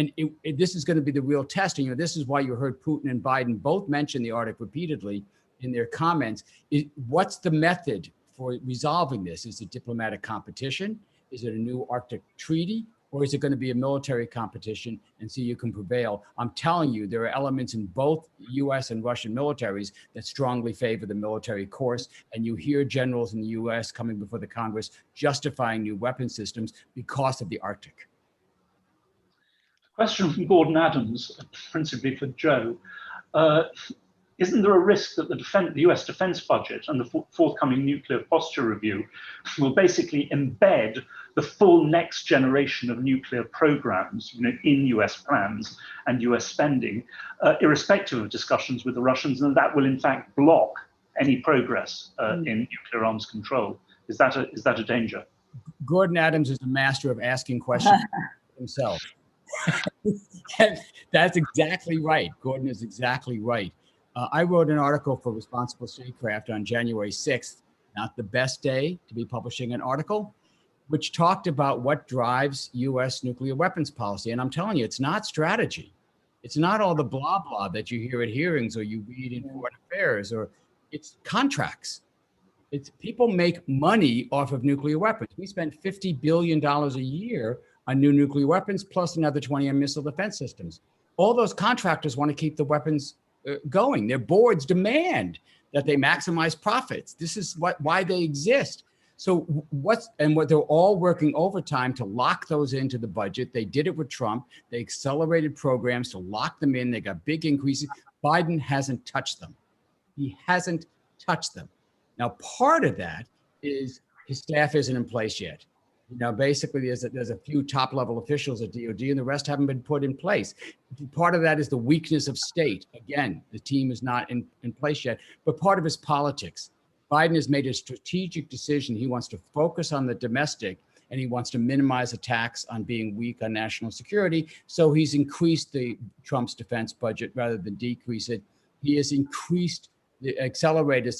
this is going to be the real test. And this is why you heard Putin and Biden both mention the Arctic repeatedly in their comments. What's the method for resolving this? Is it diplomatic competition? Is it a new Arctic treaty? Or is it going to be a military competition and see you can prevail? I'm telling you, there are elements in both U.S. and Russian militaries that strongly favor the military course. And you hear generals in the U.S. coming before the Congress justifying new weapon systems because of the Arctic. Question from Gordon Adams, principally for Joe. Isn't there a risk that the US defense budget and the forthcoming nuclear posture review will basically embed the full next generation of nuclear programs, in US plans and US spending, irrespective of discussions with the Russians, and that will in fact block any progress in nuclear arms control? Is that a danger? Gordon Adams is a master of asking questions himself. That's exactly right. Gordon is exactly right. I wrote an article for Responsible Statecraft on January 6th, not the best day to be publishing an article, which talked about what drives U.S. nuclear weapons policy. And I'm telling you, it's not strategy. It's not all the blah, blah that you hear at hearings or you read in foreign affairs, or it's contracts. It's people make money off of nuclear weapons. We spend $50 billion a year on new nuclear weapons, plus another 20 on missile defense systems. All those contractors want to keep the weapons going. Their boards demand that they maximize profits. This is why they exist. So what they're all working overtime to lock those into the budget. They did it with Trump. They accelerated programs to lock them in. They got big increases. Biden hasn't touched them. He hasn't touched them. Now, part of that is his staff isn't in place yet. Basically, there's a few top-level officials at DOD, and the rest haven't been put in place. Part of that is the weakness of state. Again, the team is not in place yet. But part of his politics. Biden has made a strategic decision. He wants to focus on the domestic, and he wants to minimize attacks on being weak on national security. So he's increased Trump's defense budget rather than decrease it. He has increased accelerated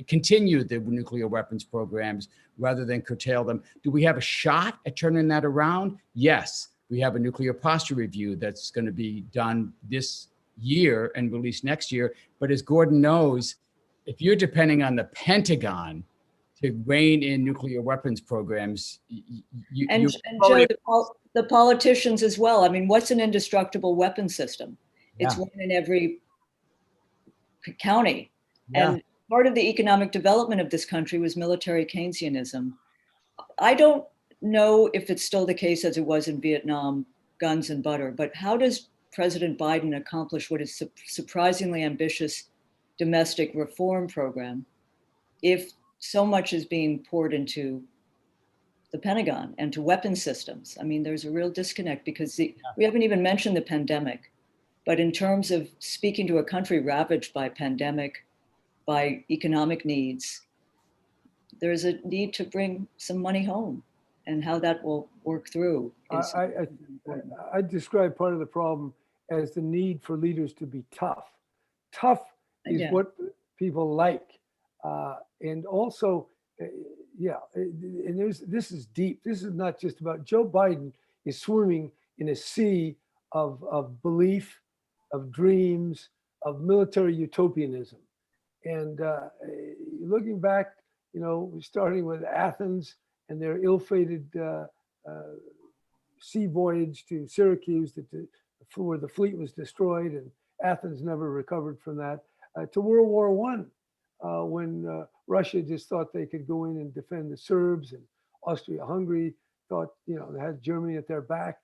continued the nuclear weapons programs rather than curtail them. Do we have a shot at turning that around? Yes. We have a nuclear posture review that's going to be done this year and released next year. But as Gordon knows, if you're depending on the Pentagon to rein in nuclear weapons programs, and Joe, the politicians as well. I mean, what's an indestructible weapon system? It's one in every county. Yeah. And part of the economic development of this country was military Keynesianism. I don't know if it's still the case as it was in Vietnam, guns and butter, but how does President Biden accomplish what is surprisingly ambitious domestic reform program if so much is being poured into the Pentagon and to weapon systems? I mean, there's a real disconnect because we haven't even mentioned the pandemic, but in terms of speaking to a country ravaged by pandemic, by economic needs, there's a need to bring some money home, and how that will work through. I describe part of the problem as the need for leaders to be tough. Tough is what people like. And also, and this is deep. This is not just about Joe Biden is swimming in a sea of belief, of dreams, of military utopianism. And looking back, starting with Athens and their ill-fated sea voyage to Syracuse, where the fleet was destroyed and Athens never recovered from that, to World War I, when Russia just thought they could go in and defend the Serbs, and Austria-Hungary thought, they had Germany at their back.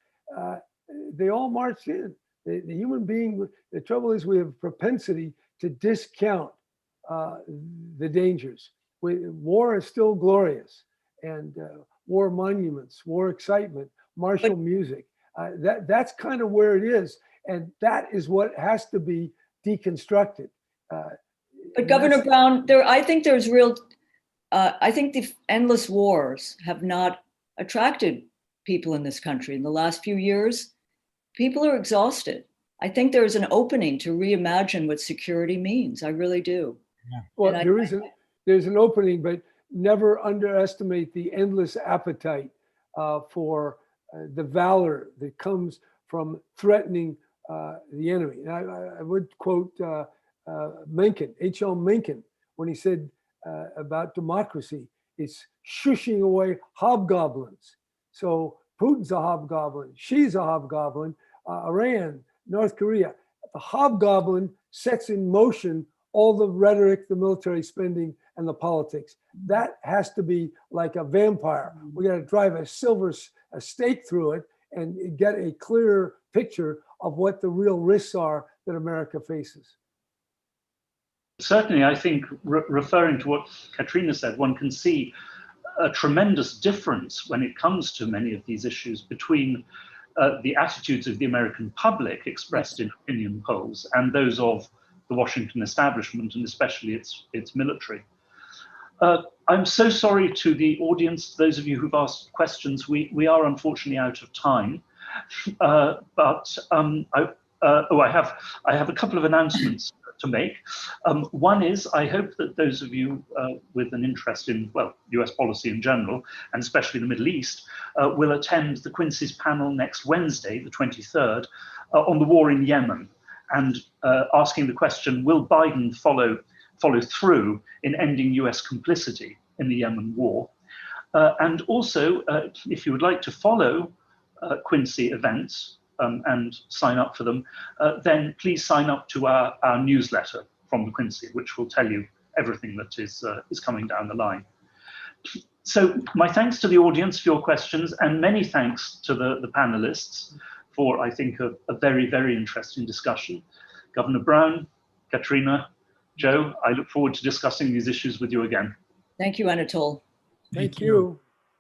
They all marched in. The human being, the trouble is we have a propensity to discount the dangers. War is still glorious, and war monuments, war excitement, martial music. That's kind of where it is, and that is what has to be deconstructed. But Governor Brown, I think there's real. I think the endless wars have not attracted people in this country in the last few years. People are exhausted. I think there's an opening to reimagine what security means. I really do. Yeah. Well, there's an opening, but never underestimate the endless appetite for the valor that comes from threatening the enemy. And I would quote Mencken, H.L. Mencken, when he said about democracy, it's shushing away hobgoblins. So Putin's a hobgoblin, she's a hobgoblin, Iran, North Korea. The hobgoblin sets in motion all the rhetoric, the military spending, and the politics. That has to be like a vampire. We got to drive a stake through it and get a clearer picture of what the real risks are that America faces. Certainly, I think referring to what Katrina said, one can see a tremendous difference when it comes to many of these issues between the attitudes of the American public expressed in opinion polls and those of the Washington establishment, and especially its military. I'm so sorry to the audience, those of you who've asked questions. We are unfortunately out of time, I have a couple of announcements to make. One is, I hope that those of you with an interest in, US policy in general, and especially the Middle East, will attend the Quincy's panel next Wednesday, the 23rd, on the war in Yemen, and asking the question, will Biden follow through in ending US complicity in the Yemen war? And also, if you would like to follow Quincy events and sign up for them, then please sign up to our newsletter from the Quincy, which will tell you everything that is coming down the line. So my thanks to the audience for your questions, and many thanks to the panelists for, I think, a very, very interesting discussion. Governor Brown, Katrina, Joe, I look forward to discussing these issues with you again. Thank you, Anatole. Thank you.